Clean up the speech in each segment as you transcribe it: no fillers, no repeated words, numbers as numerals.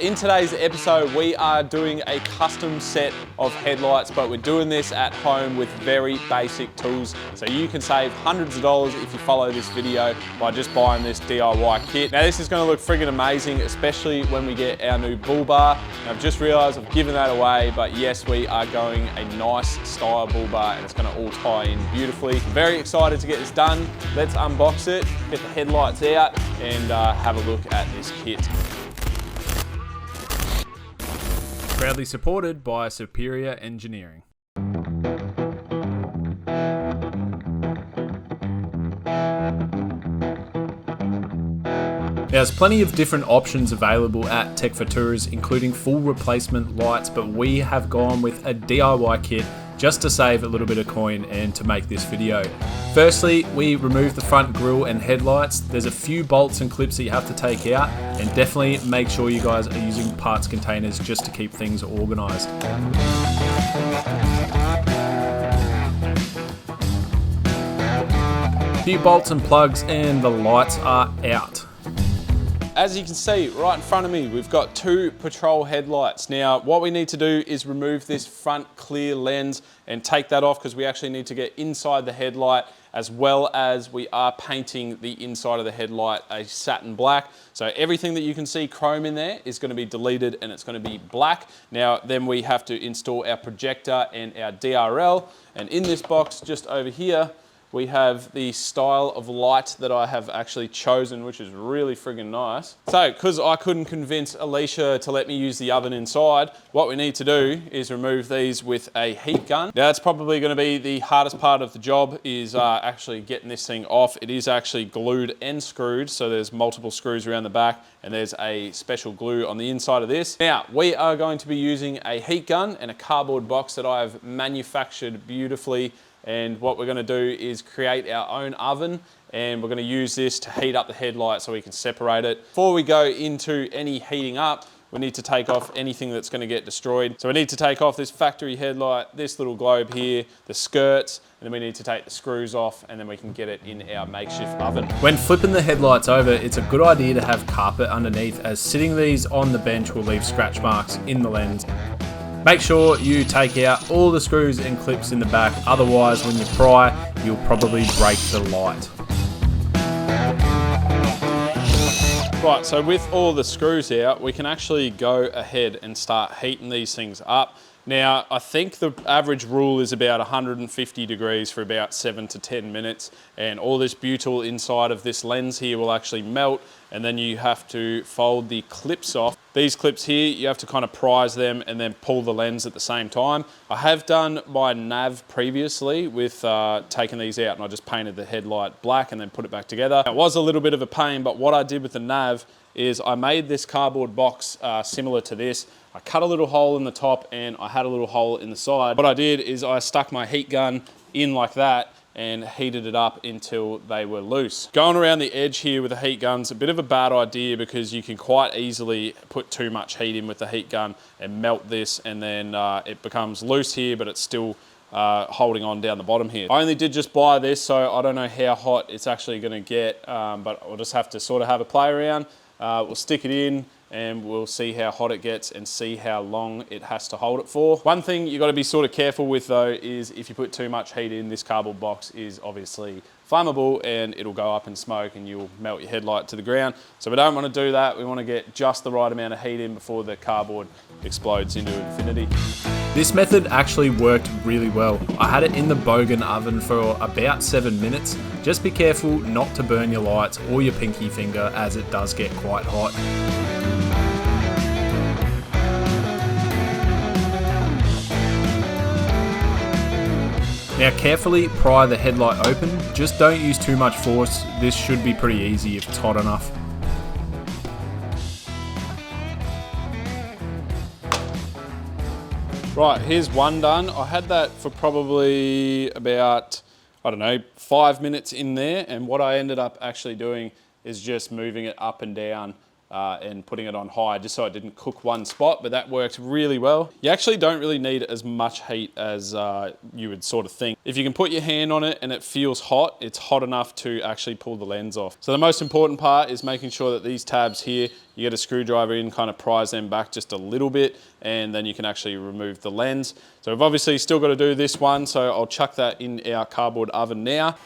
In today's episode, we are doing a custom set of headlights, but we're doing this at home with very basic tools. So you can save hundreds of dollars if you follow this video by just buying this DIY kit. Now this is gonna look friggin' amazing, especially when we get our new bull bar. And I've just realized I've given that away, but yes, we are going a nice style bull bar and it's gonna all tie in beautifully. I'm very excited to get this done. Let's unbox it, get the headlights out, and have a look at this kit. Proudly supported by Superior Engineering. There's plenty of different options available at Tech for Tours, including full replacement lights, but we have gone with a DIY kit just to save a little bit of coin and to make this video. Firstly, we removed the front grille and headlights. There's a few bolts and clips that you have to take out, and definitely make sure you guys are using parts containers just to keep things organized. A few bolts and plugs and the lights are out. As you can see right in front of me, we've got two patrol headlights. Now, what we need to do is remove this front clear lens and take that off because we actually need to get inside the headlight, as well as we are painting the inside of the headlight a satin black. So everything that you can see chrome in there is going to be deleted and it's going to be black. Now, then we have to install our projector and our DRL. And in this box just over here, we have the style of light that I have actually chosen, which is really friggin' nice. So, because I couldn't convince Alicia to let me use the oven inside, what we need to do is remove these with a heat gun. Now, that's probably gonna be the hardest part of the job, is actually getting this thing off. It is actually glued and screwed, so there's multiple screws around the back, and there's a special glue on the inside of this. Now, we are going to be using a heat gun and a cardboard box that I have manufactured beautifully. And what we're gonna do is create our own oven, and we're gonna use this to heat up the headlight so we can separate it. Before we go into any heating up, we need to take off anything that's gonna get destroyed. So we need to take off this factory headlight, this little globe here, the skirts, and then we need to take the screws off, and then we can get it in our makeshift oven. When flipping the headlights over, it's a good idea to have carpet underneath, as sitting these on the bench will leave scratch marks in the lens. Make sure you take out all the screws and clips in the back, otherwise when you pry, you'll probably break the light. Right, so with all the screws out, we can actually go ahead and start heating these things up. Now, I think the average rule is about 150 degrees for about 7 to 10 minutes, and all this butyl inside of this lens here will actually melt, and then you have to fold the clips off. These clips here, you have to kind of prise them and then pull the lens at the same time. I have done my nav previously with taking these out, and I just painted the headlight black and then put it back together. It was a little bit of a pain, but what I did with the nav is I made this cardboard box similar to this. I cut a little hole in the top and I had a little hole in the side. What I did is I stuck my heat gun in like that and heated it up until they were loose. Going around the edge here with the heat gun's a bit of a bad idea, because you can quite easily put too much heat in with the heat gun and melt this, and then it becomes loose here, but it's still holding on down the bottom here. I only did just buy this, so I don't know how hot it's actually gonna get, but we'll just have to sort of have a play around. We'll stick it in and we'll see how hot it gets and see how long it has to hold it for. One thing you gotta be sort of careful with though is if you put too much heat in, this cardboard box is obviously flammable and it'll go up in smoke and you'll melt your headlight to the ground. So we don't wanna do that. We wanna get just the right amount of heat in before the cardboard explodes into infinity. This method actually worked really well. I had it in the Bogan oven for about 7 minutes. Just be careful not to burn your lights or your pinky finger, as it does get quite hot. Now carefully pry the headlight open, just don't use too much force. This should be pretty easy if it's hot enough. Right, here's one done. I had that for probably about, I don't know, 5 minutes in there, and what I ended up actually doing is just moving it up and down and putting it on high just so it didn't cook one spot, but that worked really well. You actually don't really need as much heat as you would sort of think. If you can put your hand on it and it feels hot, it's hot enough to actually pull the lens off. So the most important part is making sure that these tabs here, you get a screwdriver in, kind of prise them back just a little bit, and then you can actually remove the lens. So we've obviously still got to do this one, so I'll chuck that in our cardboard oven now.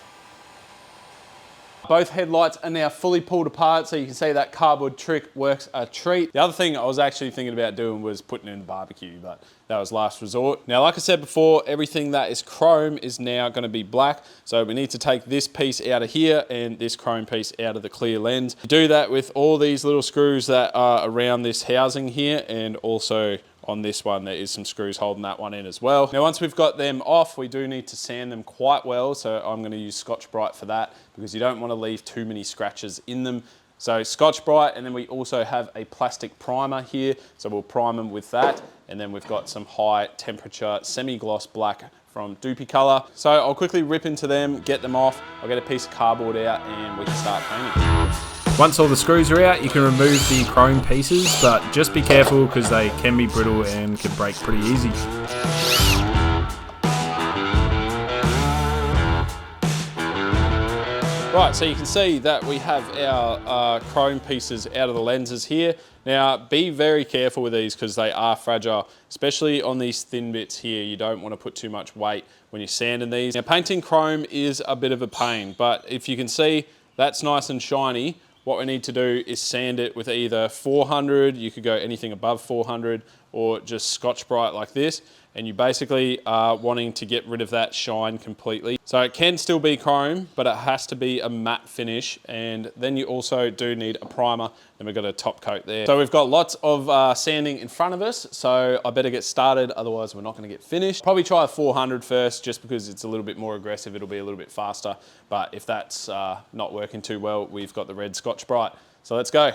Both headlights are now fully pulled apart, so you can see that cardboard trick works a treat. The other thing I was actually thinking about doing was putting it in the barbecue, but that was last resort. Now, like I said before, everything that is chrome is now going to be black, so we need to take this piece out of here and this chrome piece out of the clear lens. Do that with all these little screws that are around this housing here, and also on this one, there is some screws holding that one in as well. Now, once we've got them off, we do need to sand them quite well. So I'm gonna use Scotch-Brite for that because you don't wanna leave too many scratches in them. So Scotch-Brite, and then we also have a plastic primer here. So we'll prime them with that. And then we've got some high temperature semi-gloss black from Doopy Color. So I'll quickly rip into them, get them off. I'll get a piece of cardboard out and we can start painting. Once all the screws are out, you can remove the chrome pieces, but just be careful because they can be brittle and can break pretty easy. Right, so you can see that we have our chrome pieces out of the lenses here. Now, be very careful with these because they are fragile, especially on these thin bits here. You don't want to put too much weight when you're sanding these. Now, painting chrome is a bit of a pain, but if you can see, that's nice and shiny. What we need to do is sand it with either 400, you could go anything above 400, or just Scotch-Brite like this, and you basically are wanting to get rid of that shine completely. So it can still be chrome, but it has to be a matte finish, and then you also do need a primer, and we've got a top coat there. So we've got lots of sanding in front of us, so I better get started, otherwise we're not gonna get finished. Probably try a 400 first, just because it's a little bit more aggressive, it'll be a little bit faster, but if that's not working too well, we've got the red Scotch-Brite. So let's go.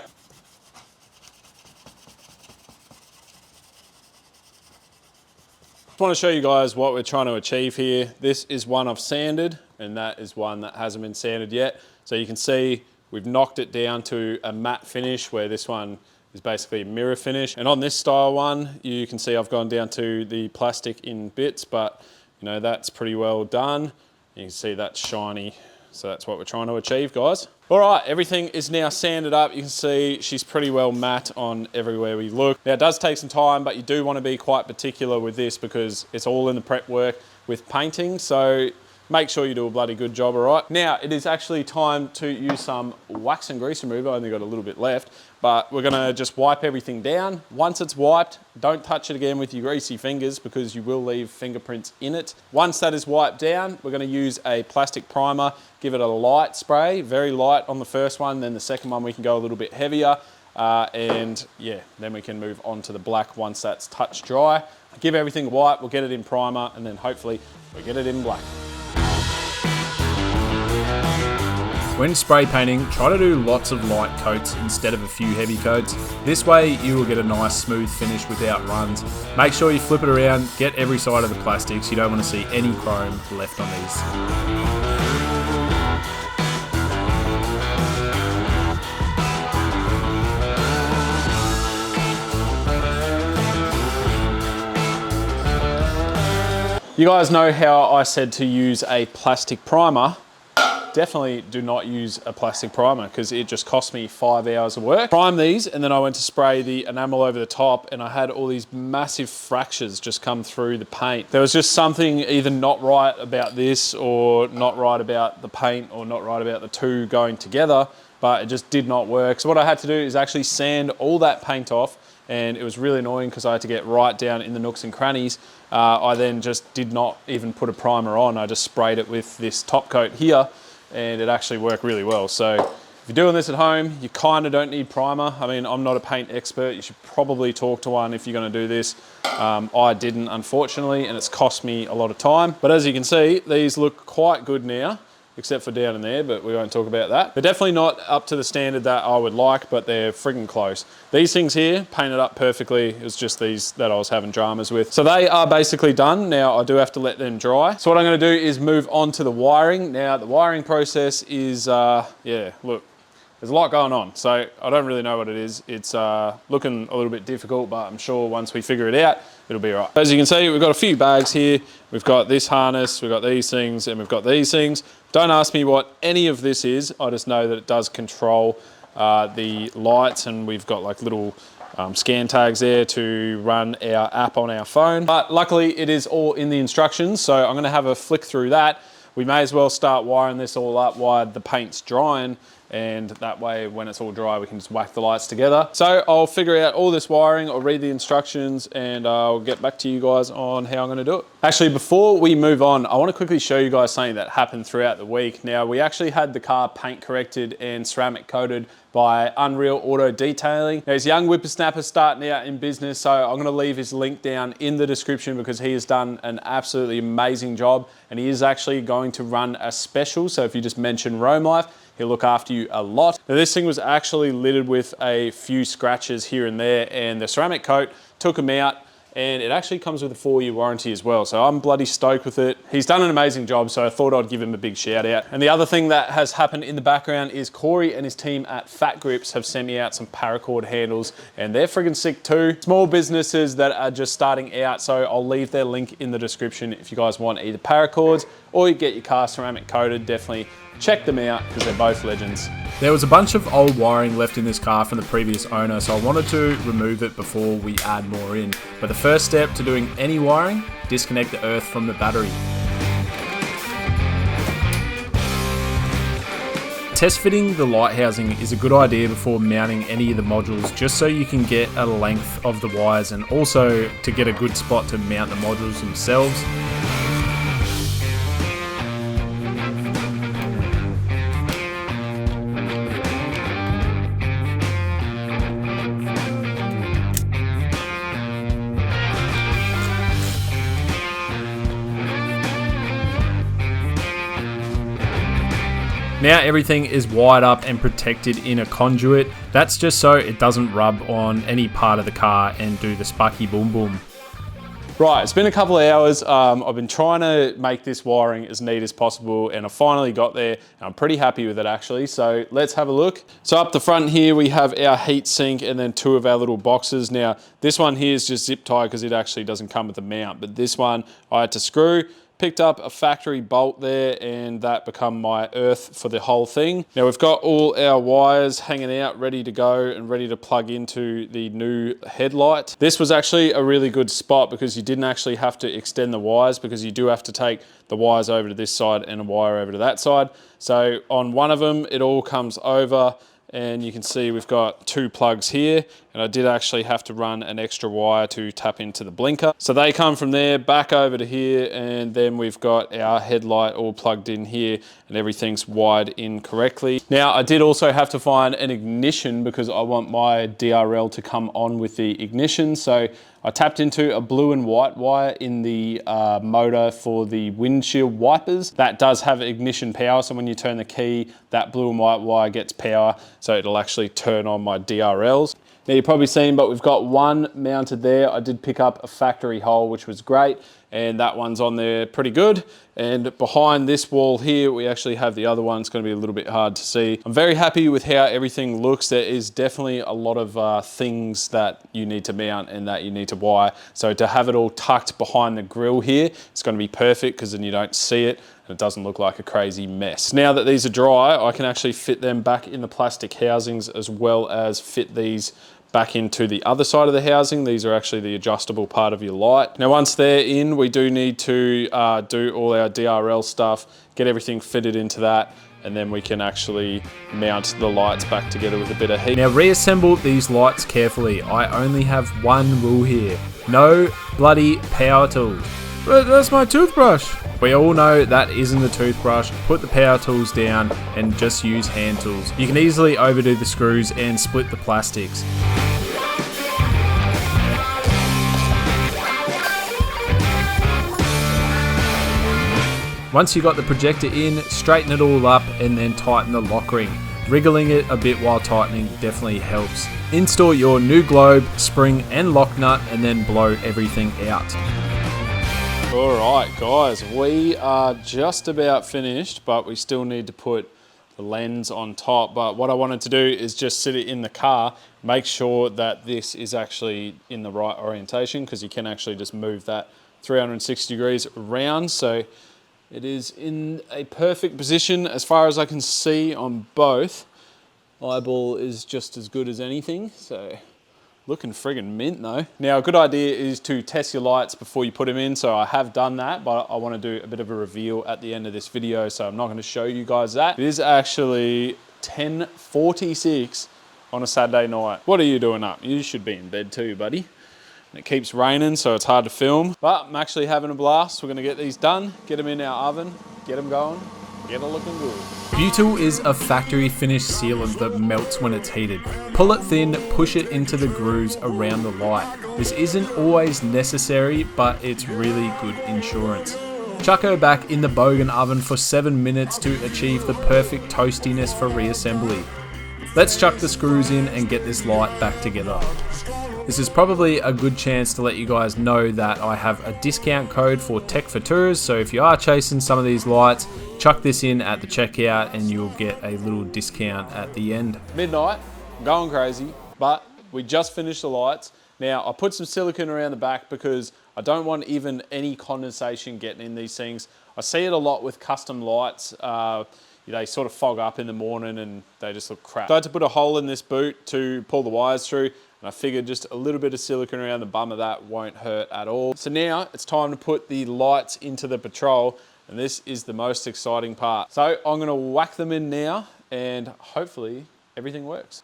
I want to show you guys what we're trying to achieve here. This is one I've sanded, and that is one that hasn't been sanded yet. So you can see we've knocked it down to a matte finish, where this one is basically a mirror finish. And on this style one, you can see I've gone down to the plastic in bits, but you know, that's pretty well done. You can see that's shiny. So that's what we're trying to achieve, guys. All right, everything is now sanded up. You can see she's pretty well matte on everywhere we look. Now, it does take some time, but you do want to be quite particular with this because it's all in the prep work with painting. So make sure you do a bloody good job, all right? Now, it is actually time to use some wax and grease remover. I only got a little bit left, but we're gonna just wipe everything down. Once it's wiped, don't touch it again with your greasy fingers because you will leave fingerprints in it. Once that is wiped down, we're gonna use a plastic primer, give it a light spray, very light on the first one, then the second one we can go a little bit heavier, and yeah, then we can move on to the black once that's touch dry. Give everything a wipe, we'll get it in primer, and then hopefully we'll get it in black. When spray painting, try to do lots of light coats instead of a few heavy coats. This way you will get a nice smooth finish without runs. Make sure you flip it around, get every side of the plastics. You don't want to see any chrome left on these. You guys know how I said to use a plastic primer. Definitely do not use a plastic primer because it just cost me 5 hours of work. Prime these, and then I went to spray the enamel over the top, and I had all these massive fractures just come through the paint. There was just something either not right about this, or not right about the paint, or not right about the two going together, but it just did not work. So what I had to do is actually sand all that paint off, and it was really annoying because I had to get right down in the nooks and crannies. I then just did not even put a primer on. I just sprayed it with this top coat here, and it actually worked really well. So if you're doing this at home, you kind of don't need primer. I mean, I'm not a paint expert. You should probably talk to one if you're gonna do this. I didn't, unfortunately, and it's cost me a lot of time. But as you can see, these look quite good now, except for down in there, but we won't talk about that. They're definitely not up to the standard that I would like, but they're friggin' close. These things here, painted up perfectly. It was just these that I was having dramas with. So they are basically done. Now I do have to let them dry. So what I'm gonna do is move on to the wiring. Now the wiring process is, yeah, look, there's a lot going on. So I don't really know what it is. It's looking a little bit difficult, but I'm sure once we figure it out, it'll be all right. As you can see, we've got a few bags here. We've got this harness, we've got these things, and we've got these things. Don't ask me what any of this is. I just know that it does control the lights, and we've got like little scan tags there to run our app on our phone. But luckily it is all in the instructions, so I'm gonna have a flick through that. We may as well start wiring this all up while the paint's drying, and that way when it's all dry we can just whack the lights together. So I'll figure out all this wiring, I'll read the instructions, and I'll get back to you guys on how I'm gonna do it. Actually, before we move on, I wanna quickly show you guys something that happened throughout the week. Now, we actually had the car paint corrected and ceramic coated by Unreal Auto Detailing. Now, he's a young whippersnapper starting out in business, so I'm gonna leave his link down in the description because he has done an absolutely amazing job, and he is actually going to run a special. So if you just mention Roam Life, he'll look after you a lot. Now, this thing was actually littered with a few scratches here and there, and the ceramic coat took them out, and it actually comes with a 4-year warranty as well. So I'm bloody stoked with it. He's done an amazing job, so I thought I'd give him a big shout out. And the other thing that has happened in the background is Corey and his team at Fat Grips have sent me out some Paracord handles, and they're friggin' sick too. Small businesses that are just starting out, so I'll leave their link in the description if you guys want either Paracords or you get your car ceramic coated. Definitely check them out because they're both legends. There was a bunch of old wiring left in this car from the previous owner, so I wanted to remove it before we add more in. But the first step to doing any wiring, disconnect the earth from the battery. Test fitting the light housing is a good idea before mounting any of the modules, just so you can get a length of the wires and also to get a good spot to mount the modules themselves. Now everything is wired up and protected in a conduit. That's just so it doesn't rub on any part of the car and do the sparky boom boom. Right, it's been a couple of hours. I've been trying to make this wiring as neat as possible, and I finally got there, and I'm pretty happy with it actually. So let's have a look. So up the front here, we have our heat sink and then 2 of our little boxes. Now, this one here is just zip tied because it actually doesn't come with a mount, but this one I had to screw. Picked up a factory bolt there, and that become my earth for the whole thing. Now we've got all our wires hanging out ready to go and ready to plug into the new headlight. This was actually a really good spot because you didn't actually have to extend the wires, because you do have to take the wires over to this side and a wire over to that side. So on one of them, it all comes over, and you can see we've got 2 plugs here, and I did actually have to run an extra wire to tap into the blinker. So they come from there back over to here, and then we've got our headlight all plugged in here, and everything's wired in correctly. Now I did also have to find an ignition because I want my DRL to come on with the ignition. So I tapped into a blue and white wire in the motor for the windshield wipers. That does have ignition power, so when you turn the key, that blue and white wire gets power, so it'll actually turn on my DRLs. Now you've probably seen, but we've got one mounted there. I did pick up a factory hole, which was great, and that one's on there pretty good. And behind this wall here, we actually have the other one. It's going to be a little bit hard to see. I'm very happy with how everything looks. There is definitely a lot of things that you need to mount and that you need to wire. So to have it all tucked behind the grill here, it's going to be perfect because then you don't see it and it doesn't look like a crazy mess. Now that these are dry, I can actually fit them back in the plastic housings as well as fit these back into the other side of the housing. These are actually the adjustable part of your light. Now once they're in, we do need to do all our DRL stuff, get everything fitted into that, and then we can actually mount the lights back together with a bit of heat. Now reassemble these lights carefully. I only have one rule here. No bloody power tools. But that's my toothbrush. We all know that isn't the toothbrush. Put the power tools down and just use hand tools. You can easily overdo the screws and split the plastics. Once you got the projector in, straighten it all up and then tighten the lock ring. Wriggling it a bit while tightening definitely helps. Install your new globe, spring and lock nut, and then blow everything out. All right, guys, we are just about finished, but we still need to put the the lens on top. But what I wanted to do is just sit it in the car, make sure that this is actually in the right orientation, because you can actually just move that 360 degrees around. So it is in a perfect position as far as I can see on both. Eyeball is just as good as anything, so looking friggin' mint though. Now, a good idea is to test your lights before you put them in, so I have done that, but I want to do a bit of a reveal at the end of this video, so I'm not going to show you guys that. It is actually 10:46 on a Saturday night. What are you doing up? You should be in bed too, buddy. And it keeps raining, so it's hard to film, but I'm actually having a blast. We're going to get these done, get them in our oven, get them going, get it looking good. Butyl is a factory finished sealant that melts when it's heated. Pull it thin, push it into the grooves around the light. This isn't always necessary, but it's really good insurance. Chuck her back in the Bogan oven for 7 minutes to achieve the perfect toastiness for reassembly. Let's chuck the screws in and get this light back together. This is probably a good chance to let you guys know that I have a discount code for Tech for Tours, so if you are chasing some of these lights, chuck this in at the checkout and you'll get a little discount at the end. Midnight, I'm going crazy, but we just finished the lights. Now, I put some silicone around the back because I don't want even any condensation getting in these things. I see it a lot with custom lights. They sort of fog up in the morning and they just look crap. So I had to put a hole in this boot to pull the wires through, and I figured just a little bit of silicone around the bum of that won't hurt at all. So now it's time to put the lights into the Patrol, and this is the most exciting part. So I'm gonna whack them in now and hopefully everything works.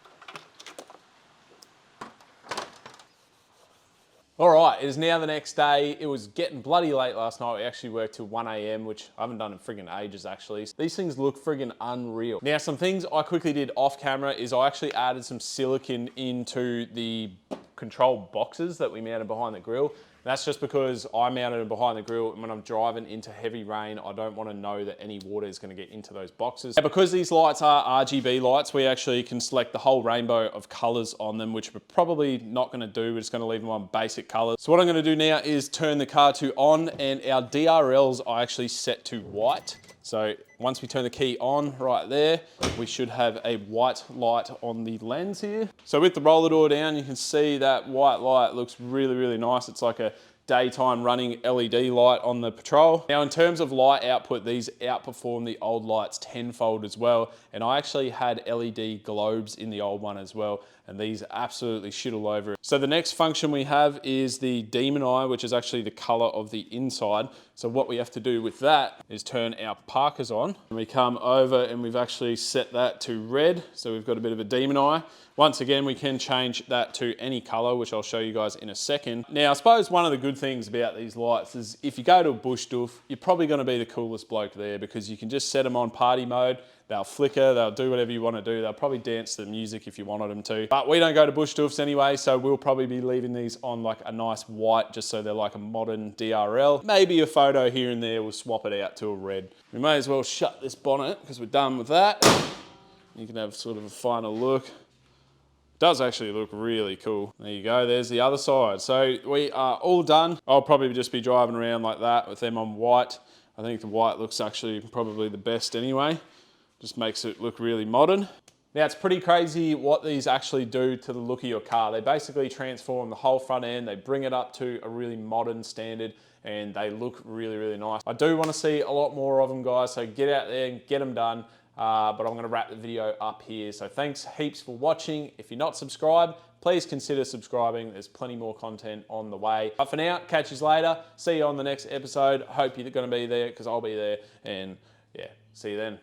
All right, it is now the next day. It was getting bloody late last night. We actually worked till 1 AM, which I haven't done in friggin' ages actually. These things look friggin' unreal. Now, some things I quickly did off camera is I actually added some silicone into the control boxes that we mounted behind the grill. That's just because I mounted them behind the grill, and when I'm driving into heavy rain, I don't want to know that any water is going to get into those boxes. Now, because these lights are RGB lights, we actually can select the whole rainbow of colors on them, which we're probably not going to do. We're just going to leave them on basic colors. So what I'm going to do now is turn the car to on, and our DRLs are actually set to white. So once we turn the key on right there, we should have a white light on the lens here. So with the roller door down, you can see that white light looks really, really nice. It's like a daytime running LED light on the Patrol. Now, in terms of light output, these outperform the old lights tenfold as well. And I actually had LED globes in the old one as well, and these absolutely shit all over it. So the next function we have is the Demon Eye, which is actually the color of the inside. So what we have to do with that is turn our parkers on, and we come over and we've actually set that to red. So we've got a bit of a Demon Eye. Once again, we can change that to any color, which I'll show you guys in a second. Now, I suppose one of the good things about these lights is if you go to a bushdoof, you're probably gonna be the coolest bloke there, because you can just set them on party mode. They'll flicker, they'll do whatever you want to do. They'll probably dance to the music if you wanted them to. But we don't go to bushdoofs anyway, so we'll probably be leaving these on like a nice white, just so they're like a modern DRL. Maybe a photo here and there, we'll swap it out to a red. We may as well shut this bonnet because we're done with that. You can have sort of a final look. Does actually look really cool. There you go, there's the other side. So we are all done. I'll probably just be driving around like that with them on white. I think the white looks actually probably the best anyway. Just makes it look really modern. Now, it's pretty crazy what these actually do to the look of your car. They basically transform the whole front end. They bring it up to a really modern standard, and they look really, really nice. I do want to see a lot more of them, guys, so get out there and get them done. But I'm gonna wrap the video up here. So thanks heaps for watching. If you're not subscribed, please consider subscribing. There's plenty more content on the way. But for now, catch you later. See you on the next episode. Hope you're gonna be there, because I'll be there. And yeah, see you then.